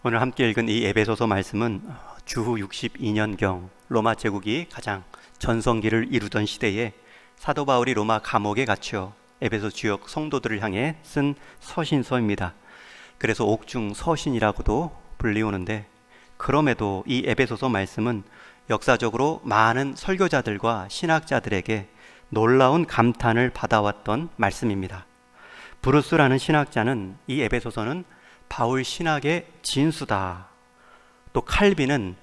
오늘 함께 읽은 이 에베소서 말씀은 주후 62년경 로마 제국이 가장 전성기를 이루던 시대에 사도 바울이 로마 감옥에 갇혀 에베소 지역 성도들을 향해 쓴 서신서입니다. 그래서 옥중 서신이라고도 불리우는데, 그럼에도 이 에베소서 말씀은 역사적으로 많은 설교자들과 신학자들에게 놀라운 감탄을 받아왔던 말씀입니다. 브루스라는 신학자는 이 에베소서는 바울 신학의 진수다, 또 칼빈은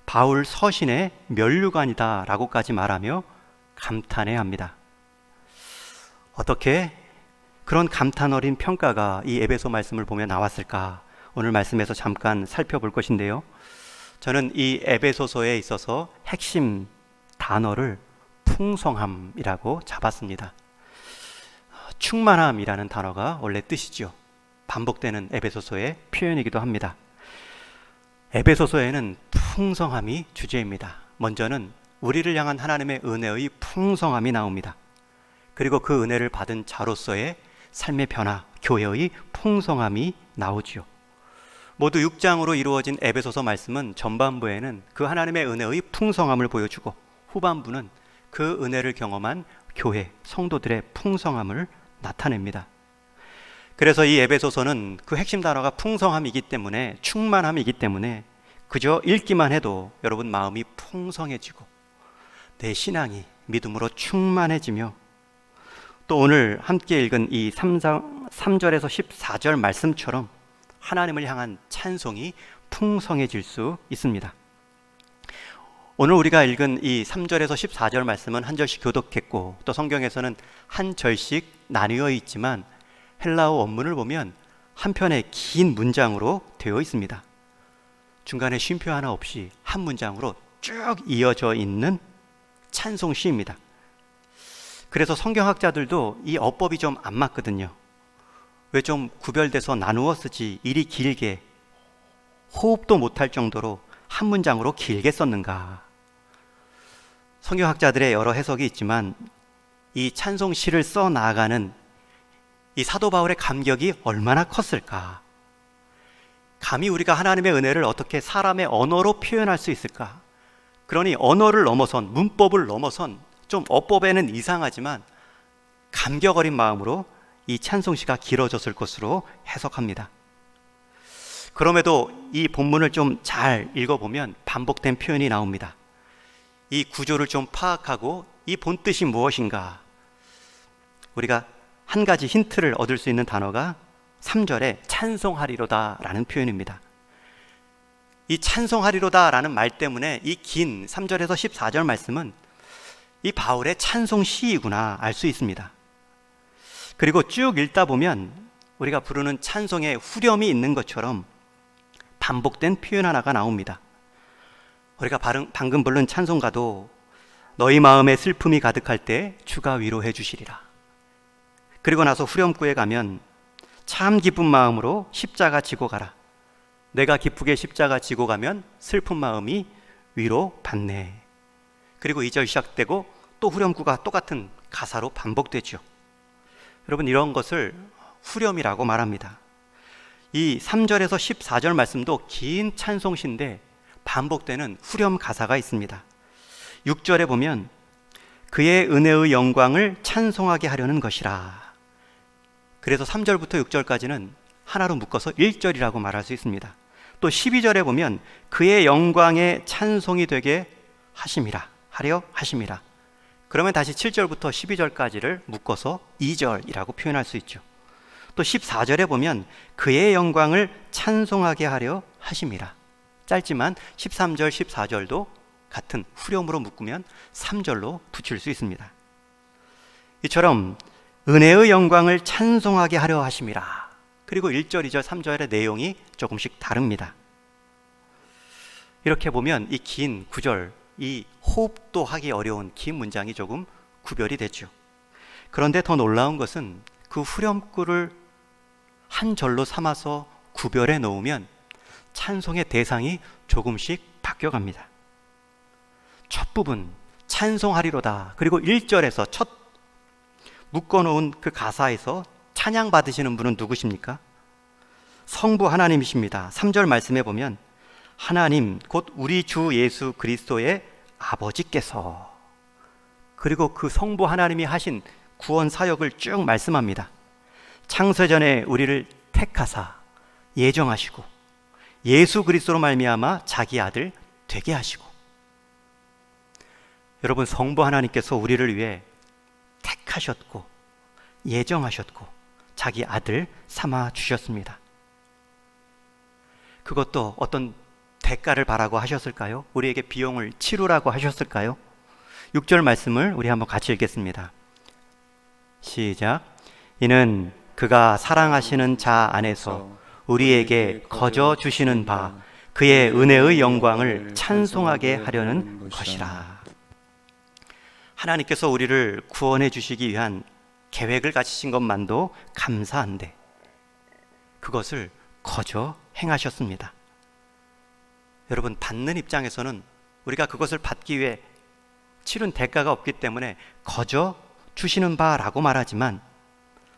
바울 서신의 면류관이다 라고까지 말하며 감탄해합니다. 어떻게 그런 감탄 어린 평가가 이 에베소 말씀을 보며 나왔을까? 오늘 말씀에서 잠깐 살펴볼 것인데요, 저는 이 에베소서에 있어서 핵심 단어를 풍성함이라고 잡았습니다. 충만함이라는 단어가 원래 뜻이죠. 반복되는 에베소서의 표현이기도 합니다. 에베소서에는 풍성함이 주제입니다. 먼저는 우리를 향한 하나님의 은혜의 풍성함이 나옵니다. 그리고 그 은혜를 받은 자로서의 삶의 변화, 교회의 풍성함이 나오지요. 모두 6장으로 이루어진 에베소서 말씀은 전반부에는 그 하나님의 은혜의 풍성함을 보여주고, 후반부는 그 은혜를 경험한 교회, 성도들의 풍성함을 나타냅니다. 그래서 이 에베소서는 그 핵심 단어가 풍성함이기 때문에, 충만함이기 때문에 그저 읽기만 해도 여러분 마음이 풍성해지고 내 신앙이 믿음으로 충만해지며, 또 오늘 함께 읽은 이 3절에서 14절 말씀처럼 하나님을 향한 찬송이 풍성해질 수 있습니다. 오늘 우리가 읽은 이 3절에서 14절 말씀은 한 절씩 교독했고, 또 성경에서는 한 절씩 나뉘어 있지만 헬라어 원문을 보면 한 편의 긴 문장으로 되어 있습니다. 중간에 쉼표 하나 없이 한 문장으로 쭉 이어져 있는 찬송 시입니다. 그래서 성경학자들도 이 어법이 좀 안 맞거든요. 왜 좀 구별돼서 나누어 쓰지 이리 길게, 호흡도 못할 정도로 한 문장으로 길게 썼는가? 성경학자들의 여러 해석이 있지만 이 찬송 시를 써 나가는 이 사도 바울의 감격이 얼마나 컸을까? 감히 우리가 하나님의 은혜를 어떻게 사람의 언어로 표현할 수 있을까? 그러니 언어를 넘어선, 문법을 넘어선, 좀 어법에는 이상하지만 감격 어린 마음으로 이 찬송시가 길어졌을 것으로 해석합니다. 그럼에도 이 본문을 좀 잘 읽어보면 반복된 표현이 나옵니다. 이 구조를 좀 파악하고 이 본뜻이 무엇인가, 우리가 한 가지 힌트를 얻을 수 있는 단어가 3절에 찬송하리로다 라는 표현입니다. 이 찬송하리로다 라는 말 때문에 이 긴 3절에서 14절 말씀은 이 바울의 찬송 시이구나 알 수 있습니다. 그리고 쭉 읽다 보면 우리가 부르는 찬송에 후렴이 있는 것처럼 반복된 표현 하나가 나옵니다. 우리가 방금 부른 찬송가도 너희 마음에 슬픔이 가득할 때 주가 위로해 주시리라. 그리고 나서 후렴구에 가면 참 기쁜 마음으로 십자가 지고 가라. 내가 기쁘게 십자가 지고 가면 슬픈 마음이 위로 받네. 그리고 2절 시작되고 또 후렴구가 똑같은 가사로 반복되죠. 여러분, 이런 것을 후렴이라고 말합니다. 이 3절에서 14절 말씀도 긴 찬송시인데 반복되는 후렴 가사가 있습니다. 6절에 보면 그의 은혜의 영광을 찬송하게 하려는 것이라. 그래서 3절부터 6절까지는 하나로 묶어서 1절이라고 말할 수 있습니다. 또 12절에 보면 그의 영광의 찬송이 되게 하심이라, 하려 하심이라. 그러면 다시 7절부터 12절까지를 묶어서 2절이라고 표현할 수 있죠. 또 14절에 보면 그의 영광을 찬송하게 하려 하심이라. 짧지만 13절, 14절도 같은 후렴으로 묶으면 3절로 붙일 수 있습니다. 이처럼 은혜의 영광을 찬송하게 하려 하심이라. 그리고 1절, 2절, 3절의 내용이 조금씩 다릅니다. 이렇게 보면 이 긴 구절, 이 호흡도 하기 어려운 긴 문장이 조금 구별이 되죠. 그런데 더 놀라운 것은 그 후렴구를 한 절로 삼아서 구별해 놓으면 찬송의 대상이 조금씩 바뀌어갑니다. 첫 부분 찬송하리로다, 그리고 1절에서 첫 묶어놓은 그 가사에서 찬양 받으시는 분은 누구십니까? 성부 하나님이십니다. 3절 말씀해 보면 하나님 곧 우리 주 예수 그리스도의 아버지께서, 그리고 그 성부 하나님이 하신 구원 사역을 쭉 말씀합니다. 창세전에 우리를 택하사 예정하시고 예수 그리스도로 말미암아 자기 아들 되게 하시고. 여러분, 성부 하나님께서 우리를 위해 택하셨고 예정하셨고 자기 아들 삼아 주셨습니다. 그것도 어떤 대가를 바라고 하셨을까요? 우리에게 비용을 치르라고 하셨을까요? 6절 말씀을 우리 한번 같이 읽겠습니다. 시작. 이는 그가 사랑하시는 자 안에서 우리에게 거저 주시는 바 그의 은혜의 영광을 찬송하게 하려는 것이라. 하나님께서 우리를 구원해 주시기 위한 계획을 가지신 것만도 감사한데 그것을 거저 행하셨습니다. 여러분, 받는 입장에서는 우리가 그것을 받기 위해 치른 대가가 없기 때문에 거저 주시는 바라고 말하지만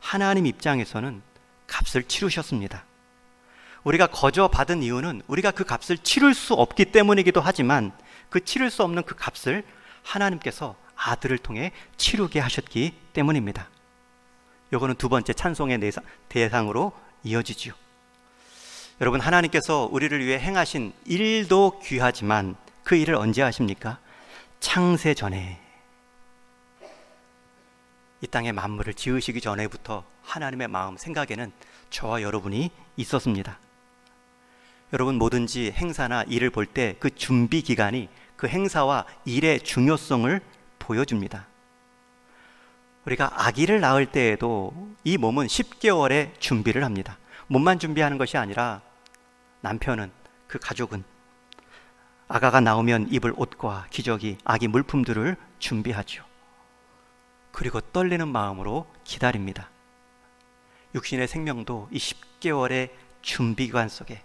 하나님 입장에서는 값을 치르셨습니다. 우리가 거저 받은 이유는 우리가 그 값을 치를 수 없기 때문이기도 하지만 그 치를 수 없는 그 값을 하나님께서 아들을 통해 치르게 하셨기 때문입니다. 이거는 두 번째 찬송의 대상으로 이어지죠. 여러분, 하나님께서 우리를 위해 행하신 일도 귀하지만 그 일을 언제 하십니까? 창세 전에, 이 땅의 만물을 지으시기 전에부터 하나님의 마음 생각에는 저와 여러분이 있었습니다. 여러분, 뭐든지 행사나 일을 볼 때 그 준비 기간이 그 행사와 일의 중요성을 보여줍니다. 우리가 아기를 낳을 때에도 이 몸은 10개월의 준비를 합니다. 몸만 준비하는 것이 아니라 남편은, 그 가족은 아가가 나오면 입을 옷과 기저귀, 아기 물품들을 준비하죠. 그리고 떨리는 마음으로 기다립니다. 육신의 생명도 이 10개월의 준비기간 속에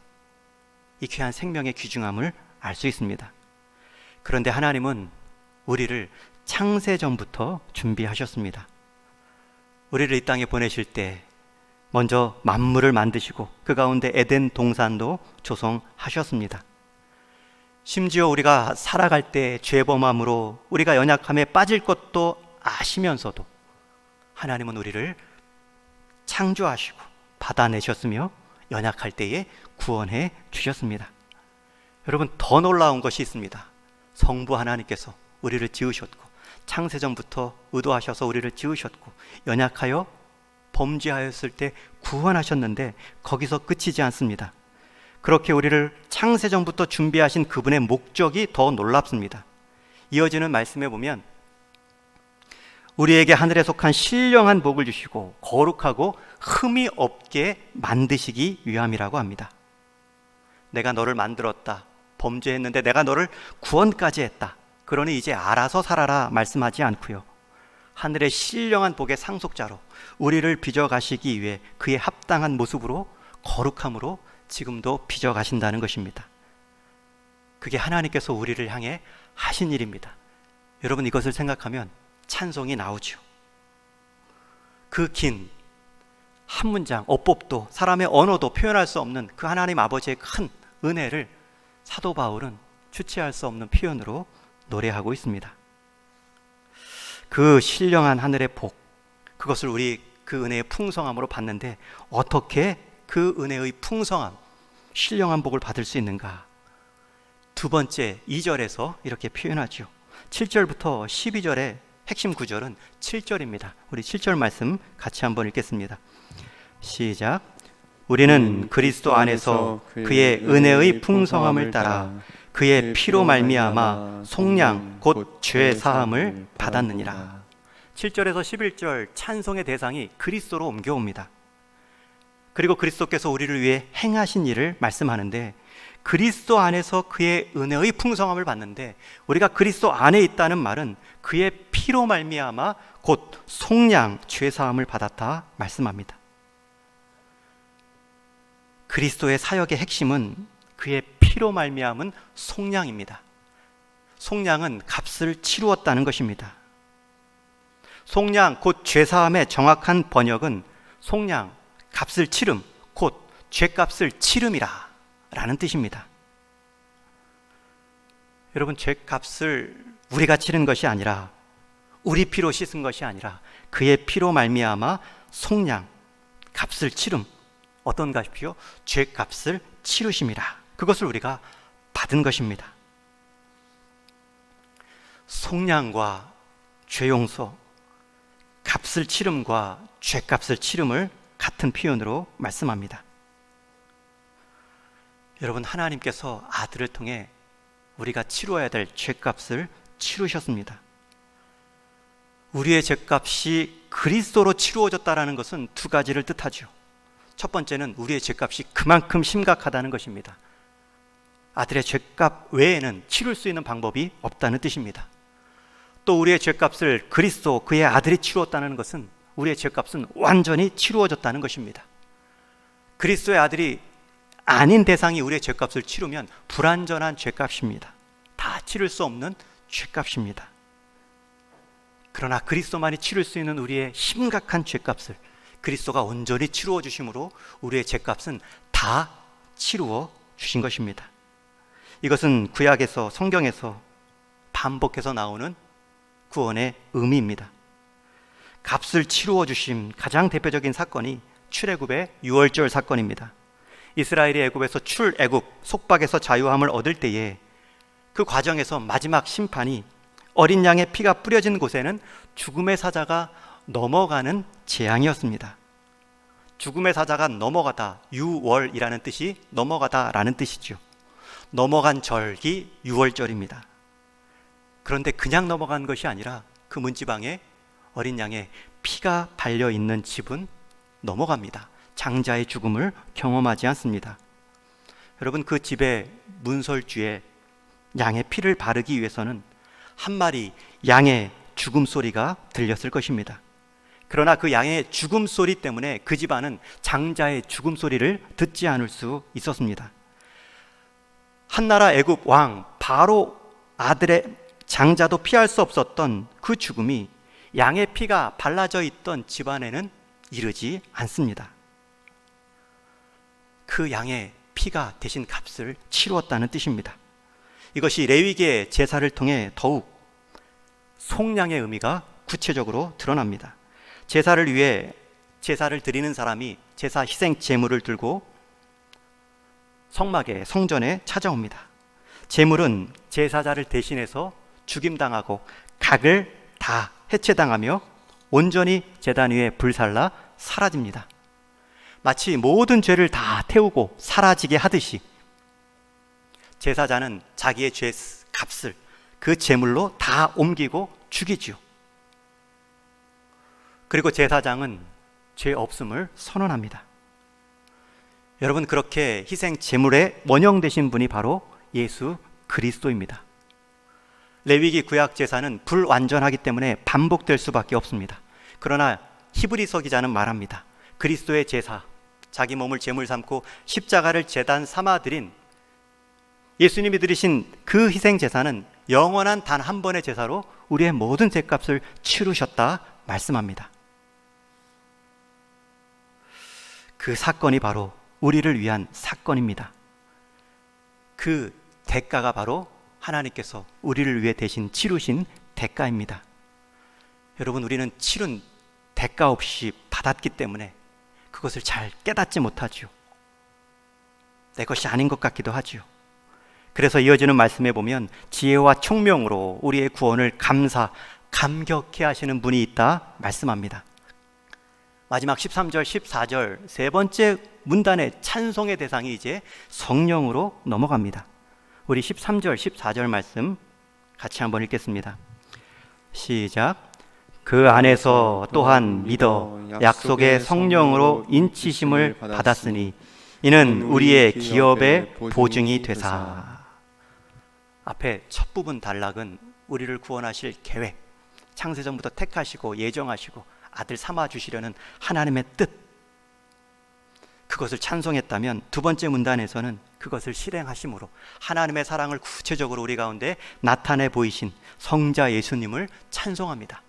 이 귀한 생명의 귀중함을 알 수 있습니다. 그런데 하나님은 우리를 창세전부터 준비하셨습니다. 우리를 이 땅에 보내실 때 먼저 만물을 만드시고 그 가운데 에덴 동산도 조성하셨습니다. 심지어 우리가 살아갈 때 죄범함으로 우리가 연약함에 빠질 것도 아시면서도 하나님은 우리를 창조하시고 받아내셨으며 연약할 때에 구원해 주셨습니다. 여러분, 더 놀라운 것이 있습니다. 성부 하나님께서 우리를 지으셨고 창세전부터 의도하셔서 우리를 지으셨고 연약하여 범죄하였을 때 구원하셨는데 거기서 끝이지 않습니다. 그렇게 우리를 창세전부터 준비하신 그분의 목적이 더 놀랍습니다. 이어지는 말씀에 보면 우리에게 하늘에 속한 신령한 복을 주시고 거룩하고 흠이 없게 만드시기 위함이라고 합니다. 내가 너를 만들었다, 범죄했는데 내가 너를 구원까지 했다, 그러니 이제 알아서 살아라 말씀하지 않고요, 하늘의 신령한 복의 상속자로 우리를 빚어가시기 위해 그의 합당한 모습으로 거룩함으로 지금도 빚어가신다는 것입니다. 그게 하나님께서 우리를 향해 하신 일입니다. 여러분, 이것을 생각하면 찬송이 나오죠. 그 긴 한 문장, 어법도 사람의 언어도 표현할 수 없는 그 하나님 아버지의 큰 은혜를 사도 바울은 주체할 수 없는 표현으로 노래하고 있습니다. 그 신령한 하늘의 복, 그것을 우리 그 은혜의 풍성함으로 받는데 어떻게 그 은혜의 풍성함, 신령한 복을 받을 수 있는가? 두 번째 2절에서 이렇게 표현하죠. 7절부터 12절의 핵심 구절은 7절입니다. 우리 7절 말씀 같이 한번 읽겠습니다. 시작. 우리는 그리스도 안에서 그의 은혜의 풍성함을 따라 그의 피로 말미암아 속량 곧 죄 사함을 받았느니라. 7절에서 11절 찬송의 대상이 그리스도로 옮겨옵니다. 그리고 그리스도께서 우리를 위해 행하신 일을 말씀하는데 그리스도 안에서 그의 은혜의 풍성함을 받는데 우리가 그리스도 안에 있다는 말은 그의 피로 말미암아 곧 속량 죄 사함을 받았다 말씀합니다. 그리스도의 사역의 핵심은 그의 피로 말미암은 속량입니다. 속량은 값을 치루었다는 것입니다. 속량 곧 죄사함의 정확한 번역은 속량, 값을 치름, 곧 죄값을 치름이라 라는 뜻입니다. 여러분, 죄값을 우리가 치른 것이 아니라, 우리 피로 씻은 것이 아니라 그의 피로 말미암아 속량, 값을 치름, 어떤 값이요? 죄값을 치르심이라. 그것을 우리가 받은 것입니다. 속량과 죄용서, 값을 치름과 죄값을 치름을 같은 표현으로 말씀합니다. 여러분, 하나님께서 아들을 통해 우리가 치루어야 될 죄값을 치르셨습니다. 우리의 죄값이 그리스도로 치루어졌다는 것은 두 가지를 뜻하죠. 첫 번째는 우리의 죄값이 그만큼 심각하다는 것입니다. 아들의 죄값 외에는 치룰 수 있는 방법이 없다는 뜻입니다. 또 우리의 죄값을 그리스도, 그의 아들이 치루었다는 것은 우리의 죄값은 완전히 치루어졌다는 것입니다. 그리스도의 아들이 아닌 대상이 우리의 죄값을 치르면 불완전한 죄값입니다. 다 치를 수 없는 죄값입니다. 그러나 그리스도만이 치를 수 있는 우리의 심각한 죄값을 그리스도가 온전히 치루어 주심으로 우리의 죄값은 다 치루어 주신 것입니다. 이것은 구약에서, 성경에서 반복해서 나오는 구원의 의미입니다. 값을 치루어 주심 가장 대표적인 사건이 출애굽의 유월절 사건입니다. 이스라엘이 애굽에서 출애굽, 속박에서 자유함을 얻을 때에 그 과정에서 마지막 심판이 어린 양의 피가 뿌려진 곳에는 죽음의 사자가 넘어가는 재앙이었습니다. 죽음의 사자가 넘어가다, 유월이라는 뜻이 넘어가다라는 뜻이죠. 넘어간 절기 유월절입니다. 그런데 그냥 넘어간 것이 아니라 그 문지방에 어린 양의 피가 발려 있는 집은 넘어갑니다. 장자의 죽음을 경험하지 않습니다. 여러분, 그 집의 문설주에 양의 피를 바르기 위해서는 한 마리 양의 죽음 소리가 들렸을 것입니다. 그러나 그 양의 죽음 소리 때문에 그 집안은 장자의 죽음 소리를 듣지 않을 수 있었습니다. 한나라 애굽 왕 바로 아들의 장자도 피할 수 없었던 그 죽음이 양의 피가 발라져 있던 집안에는 이르지 않습니다. 그 양의 피가 대신 값을 치루었다는 뜻입니다. 이것이 레위기의 제사를 통해 더욱 속량의 의미가 구체적으로 드러납니다. 제사를 위해 제사를 드리는 사람이 제사 희생 제물을 들고 성막에, 성전에 찾아옵니다. 제물은 제사자를 대신해서 죽임당하고 각을 다 해체당하며 온전히 제단 위에 불살라 사라집니다. 마치 모든 죄를 다 태우고 사라지게 하듯이 제사자는 자기의 죄 값을 그 제물로 다 옮기고 죽이지요. 그리고 제사장은 죄 없음을 선언합니다. 여러분, 그렇게 희생 제물의 원형 되신 분이 바로 예수 그리스도입니다. 레위기 구약 제사는 불완전하기 때문에 반복될 수밖에 없습니다. 그러나 히브리서 기자는 말합니다. 그리스도의 제사, 자기 몸을 제물 삼고 십자가를 제단 삼아 드린 예수님이 드리신 그 희생 제사는 영원한 단 한 번의 제사로 우리의 모든 죄값을 치르셨다 말씀합니다. 그 사건이 바로 우리를 위한 사건입니다. 그 대가가 바로 하나님께서 우리를 위해 대신 치르신 대가입니다. 여러분, 우리는 치른 대가 없이 받았기 때문에 그것을 잘 깨닫지 못하죠. 내 것이 아닌 것 같기도 하죠. 그래서 이어지는 말씀에 보면 지혜와 총명으로 우리의 구원을 감격해 하시는 분이 있다 말씀합니다. 마지막 13절, 14절 세 번째 문단의 찬송의 대상이 이제 성령으로 넘어갑니다. 우리 13절, 14절 말씀 같이 한번 읽겠습니다. 시작. 그 안에서 또한 믿어 약속의 성령으로 인치심을 받았으니 이는 우리의 기업의 보증이 되사. 앞에 첫 부분 단락은 우리를 구원하실 계획, 창세전부터 택하시고 예정하시고 아들 삼아 주시려는 하나님의 뜻, 그것을 찬송했다면 두 번째 문단에서는 그것을 실행하심으로 하나님의 사랑을 구체적으로 우리 가운데 나타내 보이신 성자 예수님을 찬송합니다.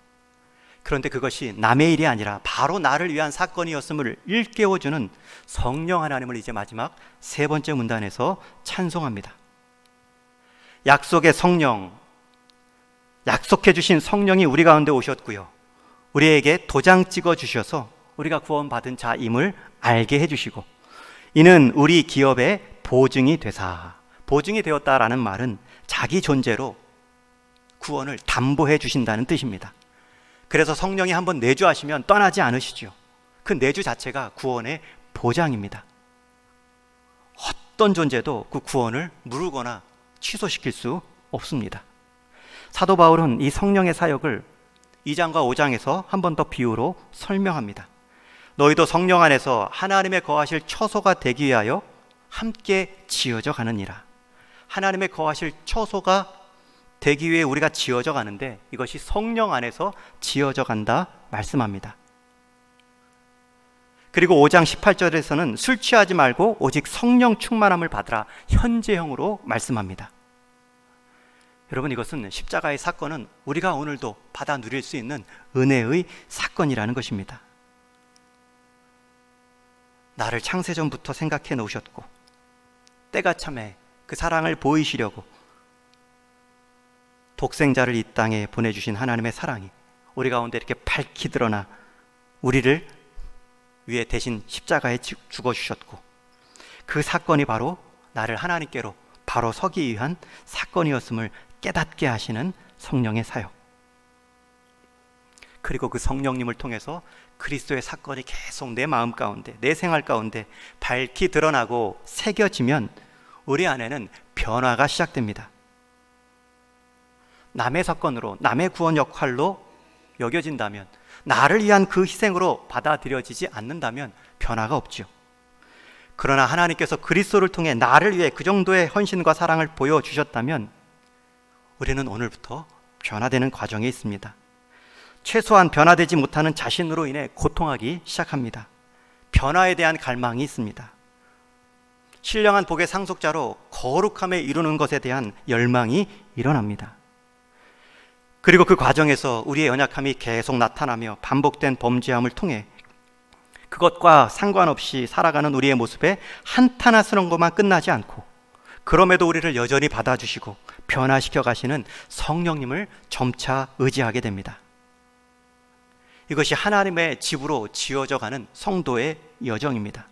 그런데 그것이 남의 일이 아니라 바로 나를 위한 사건이었음을 일깨워주는 성령 하나님을 이제 마지막 세 번째 문단에서 찬송합니다. 약속의 성령, 약속해 주신 성령이 우리 가운데 오셨고요, 우리에게 도장 찍어 주셔서 우리가 구원받은 자임을 알게 해주시고, 이는 우리 기업의 보증이 되사. 보증이 되었다라는 말은 자기 존재로 구원을 담보해 주신다는 뜻입니다. 그래서 성령이 한번 내주하시면 떠나지 않으시죠. 그 내주 자체가 구원의 보장입니다. 어떤 존재도 그 구원을 무르거나 취소시킬 수 없습니다. 사도 바울은 이 성령의 사역을 2장과 5장에서 한 번 더 비유로 설명합니다. 너희도 성령 안에서 하나님의 거하실 처소가 되기 위하여 함께 지어져 가느니라. 하나님의 거하실 처소가 되기 위해 우리가 지어져 가는데, 이것이 성령 안에서 지어져 간다 말씀합니다. 그리고 5장 18절에서는 술 취하지 말고 오직 성령 충만함을 받으라, 현재형으로 말씀합니다. 여러분, 이것은 십자가의 사건은 우리가 오늘도 받아 누릴 수 있는 은혜의 사건이라는 것입니다. 나를 창세전부터 생각해 놓으셨고, 때가 참에 그 사랑을 보이시려고 독생자를 이 땅에 보내주신 하나님의 사랑이 우리 가운데 이렇게 밝히 드러나 우리를 위해 대신 십자가에 죽어주셨고, 그 사건이 바로 나를 하나님께로 바로 서기 위한 사건이었음을 깨닫게 하시는 성령의 사역, 그리고 그 성령님을 통해서 그리스도의 사건이 계속 내 마음 가운데, 내 생활 가운데 밝히 드러나고 새겨지면 우리 안에는 변화가 시작됩니다. 남의 사건으로, 남의 구원 역할로 여겨진다면, 나를 위한 그 희생으로 받아들여지지 않는다면 변화가 없죠. 그러나 하나님께서 그리스도를 통해 나를 위해 그 정도의 헌신과 사랑을 보여주셨다면 우리는 오늘부터 변화되는 과정에 있습니다. 최소한 변화되지 못하는 자신으로 인해 고통하기 시작합니다. 변화에 대한 갈망이 있습니다. 신령한 복의 상속자로 거룩함에 이루는 것에 대한 열망이 일어납니다. 그리고 그 과정에서 우리의 연약함이 계속 나타나며 반복된 범죄함을 통해 그것과 상관없이 살아가는 우리의 모습에 한탄스러운 것만 끝나지 않고, 그럼에도 우리를 여전히 받아주시고 변화시켜 가시는 성령님을 점차 의지하게 됩니다. 이것이 하나님의 집으로 지어져 가는 성도의 여정입니다.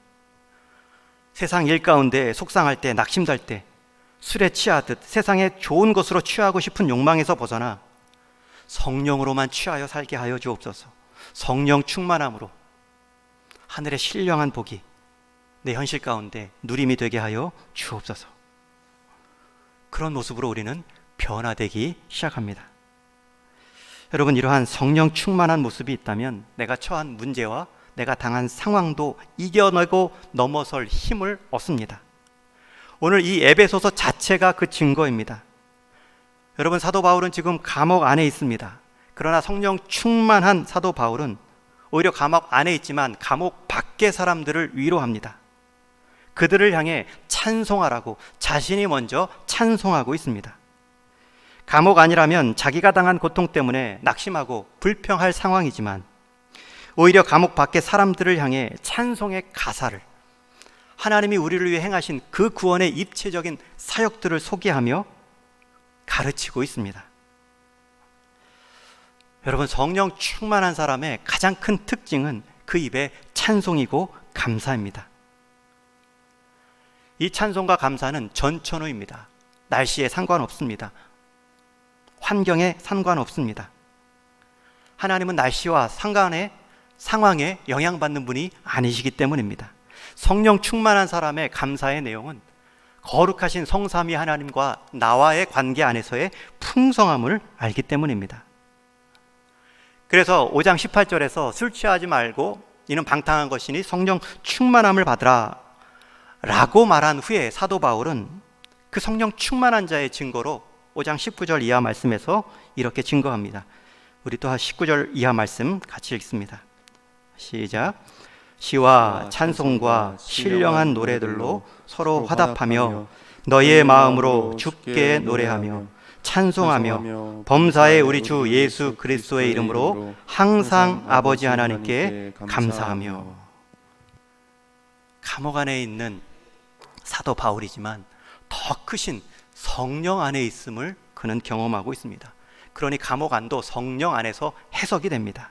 세상 일 가운데 속상할 때, 낙심될 때 술에 취하듯 세상의 좋은 것으로 취하고 싶은 욕망에서 벗어나 성령으로만 취하여 살게 하여 주옵소서. 성령 충만함으로 하늘의 신령한 복이 내 현실 가운데 누림이 되게 하여 주옵소서. 그런 모습으로 우리는 변화되기 시작합니다. 여러분, 이러한 성령 충만한 모습이 있다면 내가 처한 문제와 내가 당한 상황도 이겨내고 넘어설 힘을 얻습니다. 오늘 이 에베소서 자체가 그 증거입니다. 여러분, 사도 바울은 지금 감옥 안에 있습니다. 그러나 성령 충만한 사도 바울은 오히려 감옥 안에 있지만 감옥 밖의 사람들을 위로합니다. 그들을 향해 찬송하라고 자신이 먼저 찬송하고 있습니다. 감옥 아니라면 자기가 당한 고통 때문에 낙심하고 불평할 상황이지만 오히려 감옥 밖의 사람들을 향해 찬송의 가사를, 하나님이 우리를 위해 행하신 그 구원의 입체적인 사역들을 소개하며 가르치고 있습니다. 여러분, 성령 충만한 사람의 가장 큰 특징은 그 입의 찬송이고 감사입니다. 이 찬송과 감사는 전천후입니다. 날씨에 상관없습니다. 환경에 상관없습니다. 하나님은 날씨와 상황에 영향받는 분이 아니시기 때문입니다. 성령 충만한 사람의 감사의 내용은 거룩하신 성삼위 하나님과 나와의 관계 안에서의 풍성함을 알기 때문입니다. 그래서 5장 18절에서 술 취하지 말고 이는 방탕한 것이니 성령 충만함을 받으라 라고 말한 후에 사도 바울은 그 성령 충만한 자의 증거로 5장 19절 이하 말씀에서 이렇게 증거합니다. 우리 또 19절 이하 말씀 같이 읽습니다. 시작. 시와 찬송과 신령한 노래들로 서로 화답하며 너희의 마음으로 주께 노래하며 찬송하며 범사의 우리 주 예수 그리스도의 이름으로 항상 아버지 하나님께 감사하며. 감옥 안에 있는 사도 바울이지만 더 크신 성령 안에 있음을 그는 경험하고 있습니다. 그러니 감옥 안도 성령 안에서 해석이 됩니다.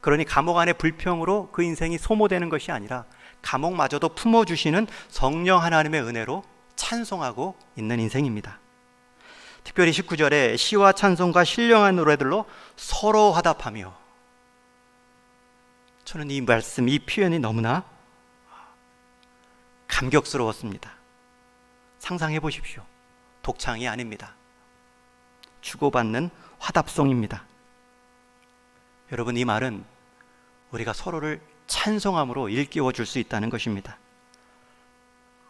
그러니 감옥 안의 불평으로 그 인생이 소모되는 것이 아니라 감옥마저도 품어주시는 성령 하나님의 은혜로 찬송하고 있는 인생입니다. 특별히 19절에 시와 찬송과 신령한 노래들로 서로 화답하며. 저는 이 말씀, 이 표현이 너무나 감격스러웠습니다. 상상해 보십시오. 독창이 아닙니다. 주고받는 화답송입니다. 여러분, 이 말은 우리가 서로를 찬송함으로 일깨워 줄 수 있다는 것입니다.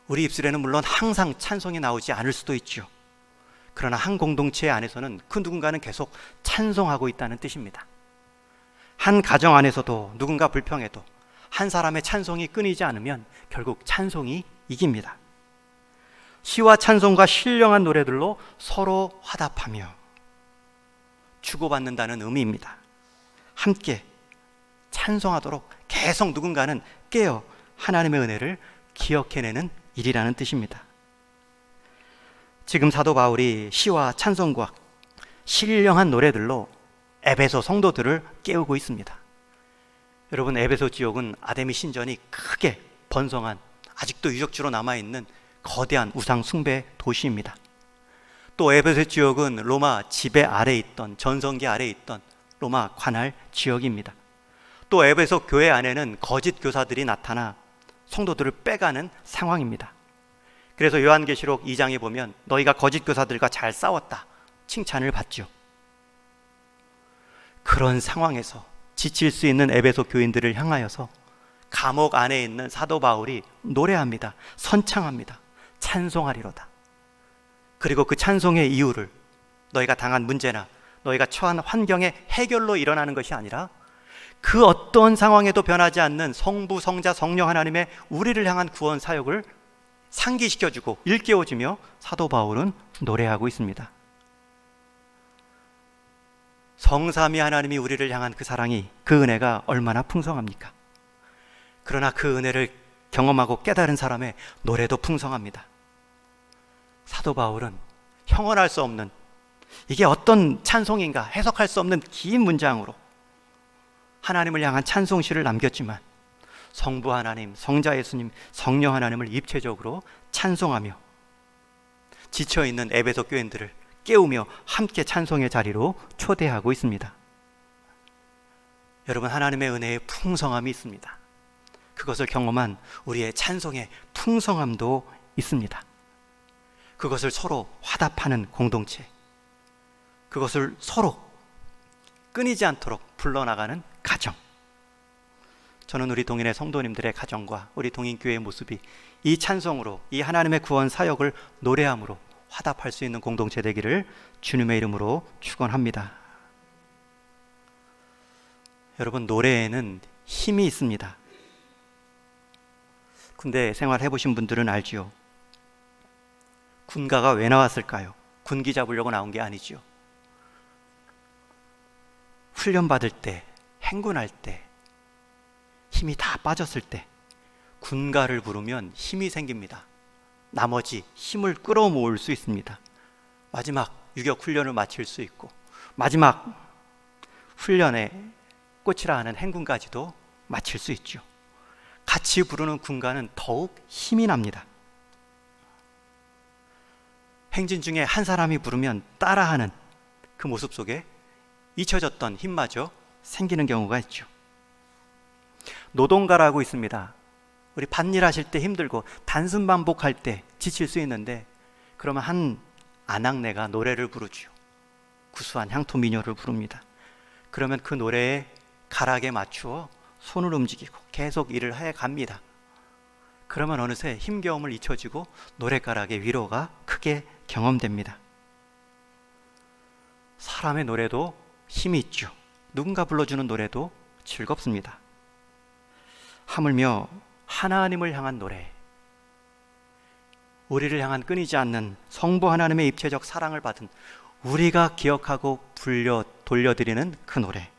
우리 입술에는 물론 항상 찬송이 나오지 않을 수도 있죠. 그러나 한 공동체 안에서는 그 누군가는 계속 찬송하고 있다는 뜻입니다. 한 가정 안에서도 누군가 불평해도 한 사람의 찬송이 끊이지 않으면 결국 찬송이 이깁니다. 시와 찬송과 신령한 노래들로 서로 화답하며 주고받는다는 의미입니다. 함께 찬송하도록 계속 누군가는 깨어 하나님의 은혜를 기억해내는 일이라는 뜻입니다. 지금 사도 바울이 시와 찬송과 신령한 노래들로 에베소 성도들을 깨우고 있습니다. 여러분, 에베소 지역은 아데미 신전이 크게 번성한, 아직도 유적지로 남아있는 거대한 우상 숭배 도시입니다. 또 에베소 지역은 로마 지배 아래에 있던, 전성기 아래에 있던 로마 관할 지역입니다. 또 에베소 교회 안에는 거짓 교사들이 나타나 성도들을 빼가는 상황입니다. 그래서 요한계시록 2장에 보면 너희가 거짓 교사들과 잘 싸웠다 칭찬을 받죠. 그런 상황에서 지칠 수 있는 에베소 교인들을 향하여서 감옥 안에 있는 사도 바울이 노래합니다. 선창합니다. 찬송하리로다. 그리고 그 찬송의 이유를 너희가 당한 문제나 너희가 처한 환경의 해결로 일어나는 것이 아니라 그 어떤 상황에도 변하지 않는 성부, 성자, 성령 하나님의 우리를 향한 구원 사역을 상기시켜주고 일깨워주며 사도 바울은 노래하고 있습니다. 성삼위 하나님이 우리를 향한 그 사랑이, 그 은혜가 얼마나 풍성합니까? 그러나 그 은혜를 경험하고 깨달은 사람의 노래도 풍성합니다. 사도 바울은 형언할 수 없는, 이게 어떤 찬송인가 해석할 수 없는 긴 문장으로 하나님을 향한 찬송시를 남겼지만 성부 하나님, 성자 예수님, 성령 하나님을 입체적으로 찬송하며 지쳐있는 에베소 교인들을 깨우며 함께 찬송의 자리로 초대하고 있습니다. 여러분, 하나님의 은혜의 풍성함이 있습니다. 그것을 경험한 우리의 찬송의 풍성함도 있습니다. 그것을 서로 화답하는 공동체, 그것을 서로 끊이지 않도록 불러나가는 가정. 저는 우리 동인의 성도님들의 가정과 우리 동인교회의 모습이 이 찬송으로, 이 하나님의 구원 사역을 노래함으로 화답할 수 있는 공동체 되기를 주님의 이름으로 축원합니다. 여러분, 노래에는 힘이 있습니다. 군대 생활 해보신 분들은 알지요. 군가가 왜 나왔을까요? 군기 잡으려고 나온 게 아니죠. 훈련받을 때, 행군할 때, 힘이 다 빠졌을 때 군가를 부르면 힘이 생깁니다. 나머지 힘을 끌어모을 수 있습니다. 마지막 유격 훈련을 마칠 수 있고 마지막 훈련의 꽃이라 하는 행군까지도 마칠 수 있죠. 같이 부르는 군가는 더욱 힘이 납니다. 행진 중에 한 사람이 부르면 따라하는 그 모습 속에 잊혀졌던 힘마저 생기는 경우가 있죠. 노동가라고 있습니다. 우리 밭일 하실 때 힘들고 단순 반복할 때 지칠 수 있는데, 그러면 한 아낙네가 노래를 부르죠. 구수한 향토 민요를 부릅니다. 그러면 그 노래에 가락에 맞추어 손을 움직이고 계속 일을 해 갑니다. 그러면 어느새 힘겨움을 잊혀지고 노랫가락의 위로가 크게 경험됩니다. 사람의 노래도 힘이 있죠. 누군가 불러주는 노래도 즐겁습니다. 하물며 하나님을 향한 노래, 우리를 향한 끊이지 않는 성부 하나님의 입체적 사랑을 받은 우리가 기억하고 돌려드리는 그 노래,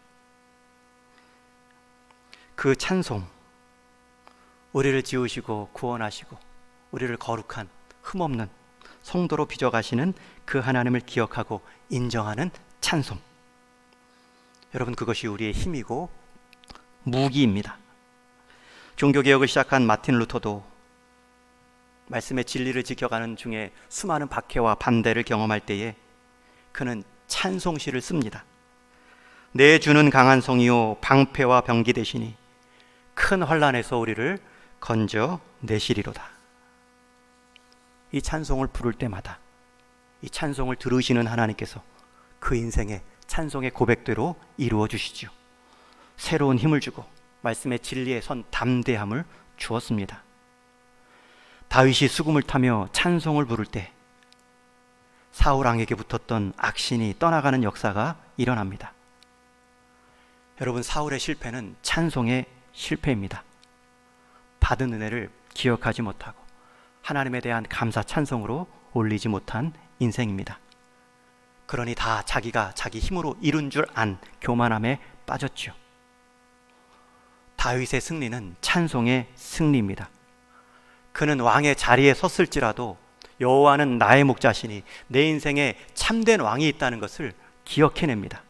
그 찬송, 우리를 지으시고 구원하시고 우리를 거룩한 흠없는 성도로 빚어가시는 그 하나님을 기억하고 인정하는 찬송. 여러분, 그것이 우리의 힘이고 무기입니다. 종교개혁을 시작한 마틴 루터도 말씀의 진리를 지켜가는 중에 수많은 박해와 반대를 경험할 때에 그는 찬송시를 씁니다. 내 주는 강한 성이요 방패와 병기 되시니 큰 환난에서 우리를 건져 내시리로다. 이 찬송을 부를 때마다 이 찬송을 들으시는 하나님께서 그 인생의 찬송의 고백대로 이루어 주시죠. 새로운 힘을 주고 말씀의 진리에 선 담대함을 주었습니다. 다윗이 수금을 타며 찬송을 부를 때 사울 왕에게 붙었던 악신이 떠나가는 역사가 일어납니다. 여러분, 사울의 실패는 찬송의 실패입니다. 받은 은혜를 기억하지 못하고 하나님에 대한 감사 찬송으로 올리지 못한 인생입니다. 그러니 다 자기가 자기 힘으로 이룬 줄 안 교만함에 빠졌죠. 다윗의 승리는 찬송의 승리입니다. 그는 왕의 자리에 섰을지라도 여호와는 나의 목자시니 내 인생에 참된 왕이 있다는 것을 기억해냅니다.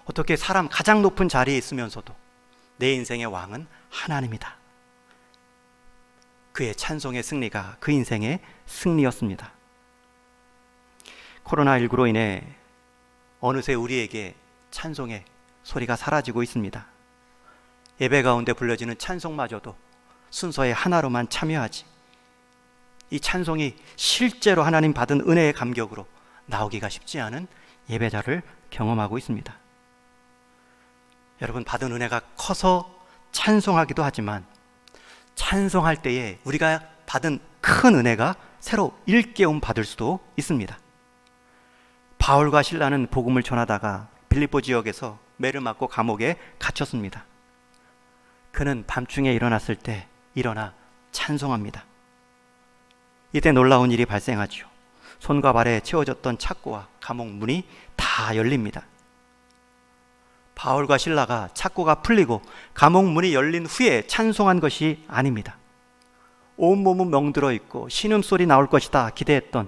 어떻게 사람 가장 높은 자리에 있으면서도 내 인생의 왕은 하나님이다. 그의 찬송의 승리가 그 인생의 승리였습니다. 코로나19로 인해 어느새 우리에게 찬송의 소리가 사라지고 있습니다. 예배 가운데 불려지는 찬송마저도 순서의 하나로만 참여하지, 이 찬송이 실제로 하나님 받은 은혜의 감격으로 나오기가 쉽지 않은 예배자를 경험하고 있습니다. 여러분, 받은 은혜가 커서 찬송하기도 하지만 찬송할 때에 우리가 받은 큰 은혜가 새로 일깨움 받을 수도 있습니다. 바울과 실라는 복음을 전하다가 빌립보 지역에서 매를 맞고 감옥에 갇혔습니다. 그는 밤중에 일어났을 때 일어나 찬송합니다. 이때 놀라운 일이 발생하죠. 손과 발에 채워졌던 착고와 감옥 문이 다 열립니다. 바울과 실라가 착고가 풀리고 감옥 문이 열린 후에 찬송한 것이 아닙니다. 온몸은 멍들어 있고 신음소리 나올 것이다 기대했던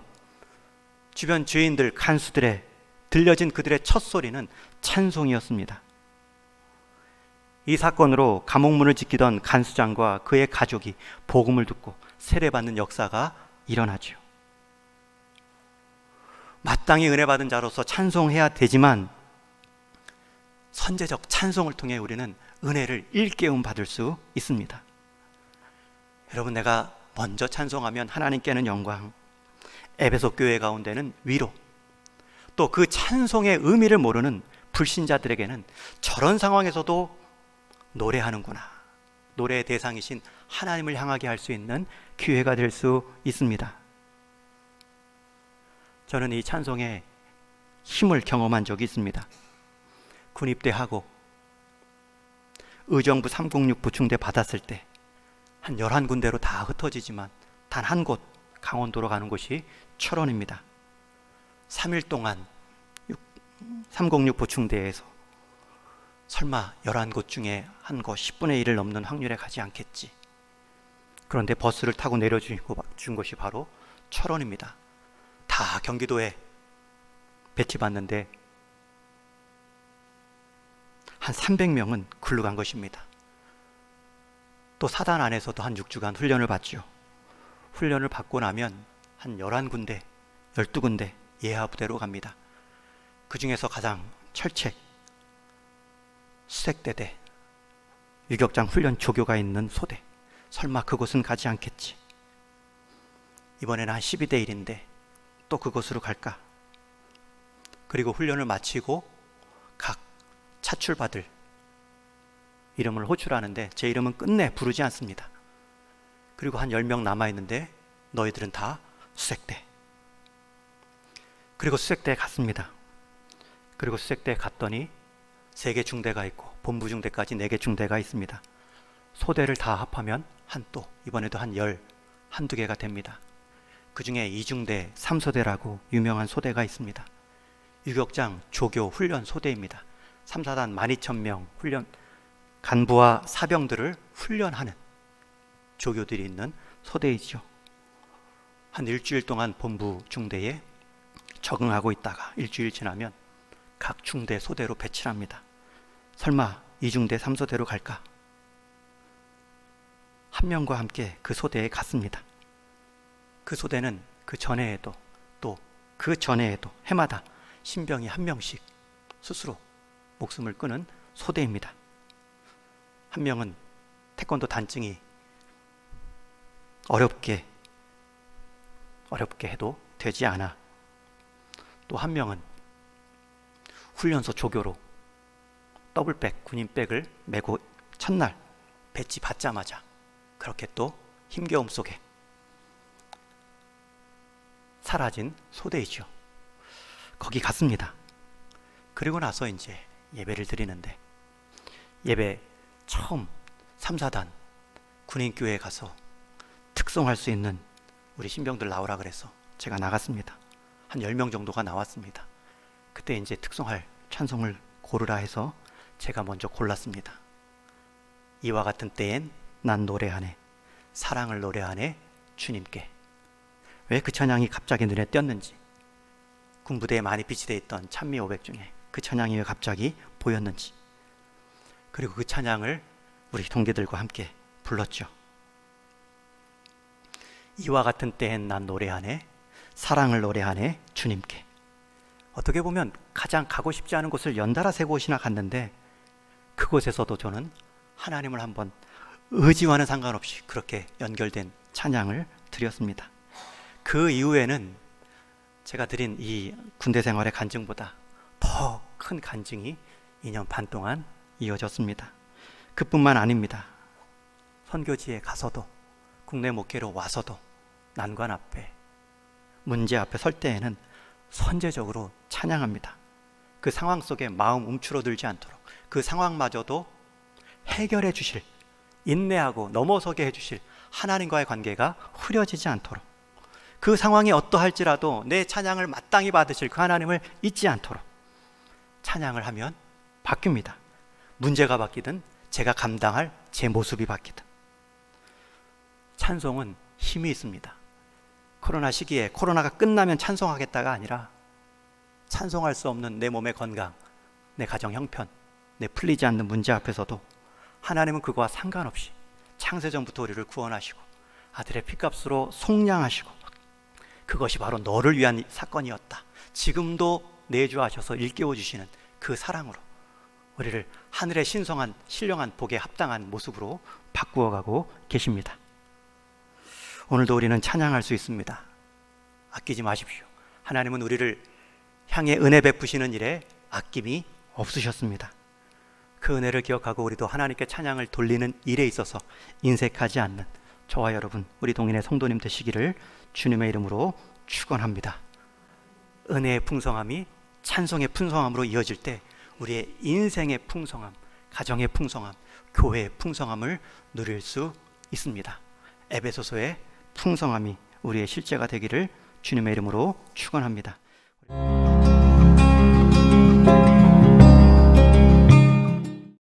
주변 죄인들, 간수들의 들려진 그들의 첫 소리는 찬송이었습니다. 이 사건으로 감옥문을 지키던 간수장과 그의 가족이 복음을 듣고 세례받는 역사가 일어나죠. 마땅히 은혜 받은 자로서 찬송해야 되지만 선제적 찬송을 통해 우리는 은혜를 일깨움 받을 수 있습니다. 여러분, 내가 먼저 찬송하면 하나님께는 영광, 에베소 교회 가운데는 위로, 또 그 찬송의 의미를 모르는 불신자들에게는 저런 상황에서도 노래하는구나, 노래의 대상이신 하나님을 향하게 할 수 있는 기회가 될 수 있습니다. 저는 이 찬송의 힘을 경험한 적이 있습니다. 군입대하고 의정부 306 부충대 받았을 때 한 11군데로 다 흩어지지만 단 한 곳, 강원도로 가는 곳이 철원입니다. 3일 동안 306 부충대에서 설마 11곳 중에 한 곳 10분의 1을 넘는 확률에 가지 않겠지. 그런데 버스를 타고 내려준 곳이 바로 철원입니다. 다 경기도에 배치받는데 한 300명은 굴러 간 것입니다. 또 사단 안에서도 한 6주간 훈련을 받죠. 훈련을 받고 나면 한 11군데, 12군데 예하부대로 갑니다. 그 중에서 가장 철책, 수색대대, 유격장 훈련 조교가 있는 소대, 설마 그곳은 가지 않겠지. 이번에는 한 12대 1인데 또 그곳으로 갈까. 그리고 훈련을 마치고 각 차출받을 이름을 호출하는데 제 이름은 끝내 부르지 않습니다. 그리고 한 10명 남아있는데 너희들은 다 수색대. 그리고 수색대에 갔습니다. 그리고 수색대에 갔더니 3개 중대가 있고 본부 중대까지 4개 중대가 있습니다. 소대를 다 합하면 이번에도 한 12개가 됩니다. 그 중에 2중대 3소대라고 유명한 소대가 있습니다. 유격장 조교 훈련 소대입니다. 3, 4단 12,000명 훈련 간부와 사병들을 훈련하는 조교들이 있는 소대이죠. 한 일주일 동안 본부 중대에 적응하고 있다가 일주일 지나면 각 중대 소대로 배치를 합니다. 설마 2중대 3소대로 갈까? 한 명과 함께 그 소대에 갔습니다. 그 소대는 그 전해에도 또 그 전해에도 해마다 신병이 한 명씩 스스로 목숨을 끊은 소대입니다. 한 명은 태권도 단증이 어렵게 해도 되지 않아. 또 한 명은 훈련소 조교로 더블백 군인백을 메고 첫날 배지 받자마자 그렇게 또 힘겨움 속에 사라진 소대이죠. 거기 갔습니다. 그리고 나서 이제 예배를 드리는데 예배 처음 3, 4단 군인교회에 가서 특송할 수 있는 우리 신병들 나오라 그래서 제가 나갔습니다. 한 10명 정도가 나왔습니다. 그때 이제 특송할 찬송을 고르라 해서 제가 먼저 골랐습니다. 이와 같은 때엔 난 노래하네 사랑을 노래하네 주님께. 왜 그 찬양이 갑자기 눈에 띄었는지, 군부대에 많이 비치되어 있던 찬미 500 중에 그 찬양이 왜 갑자기 보였는지, 그리고 그 찬양을 우리 동기들과 함께 불렀죠. 이와 같은 때엔 난 노래하네 사랑을 노래하네 주님께. 어떻게 보면 가장 가고 싶지 않은 곳을 연달아 3곳이나 갔는데 그곳에서도 저는 하나님을 한번 의지와는 상관없이 그렇게 연결된 찬양을 드렸습니다. 그 이후에는 제가 드린 이 군대 생활의 간증보다 더 큰 간증이 2년 반 동안 이어졌습니다. 그뿐만 아닙니다. 선교지에 가서도 국내 목회로 와서도 난관 앞에 문제 앞에 설 때에는 선제적으로 찬양합니다. 그 상황 속에 마음 움츠러들지 않도록 그 상황마저도 해결해 주실, 인내하고 넘어서게 해주실 하나님과의 관계가 흐려지지 않도록, 그 상황이 어떠할지라도 내 찬양을 마땅히 받으실 그 하나님을 잊지 않도록 찬양을 하면 바뀝니다. 문제가 바뀌든 제가 감당할 제 모습이 바뀌든. 찬송은 힘이 있습니다. 코로나 시기에 코로나가 끝나면 찬송하겠다가 아니라 찬송할 수 없는 내 몸의 건강, 내 가정 형편, 내 풀리지 않는 문제 앞에서도 하나님은 그거와 상관없이 창세전부터 우리를 구원하시고 아들의 피값으로 속량하시고 그것이 바로 너를 위한 사건이었다, 지금도 내주하셔서 일깨워 주시는 그 사랑으로 우리를 하늘의 신성한 신령한 복에 합당한 모습으로 바꾸어가고 계십니다. 오늘도 우리는 찬양할 수 있습니다. 아끼지 마십시오. 하나님은 우리를 향해 은혜 베푸시는 일에 아낌이 없으셨습니다. 그 은혜를 기억하고 우리도 하나님께 찬양을 돌리는 일에 있어서 인색하지 않는 저와 여러분, 우리 동인의 성도님 되시기를 주님의 이름으로 축원합니다. 은혜의 풍성함이 찬송의 풍성함으로 이어질 때 우리의 인생의 풍성함, 가정의 풍성함, 교회의 풍성함을 누릴 수 있습니다. 에베소서의 풍성함이 우리의 실제가 되기를 주님의 이름으로 축원합니다.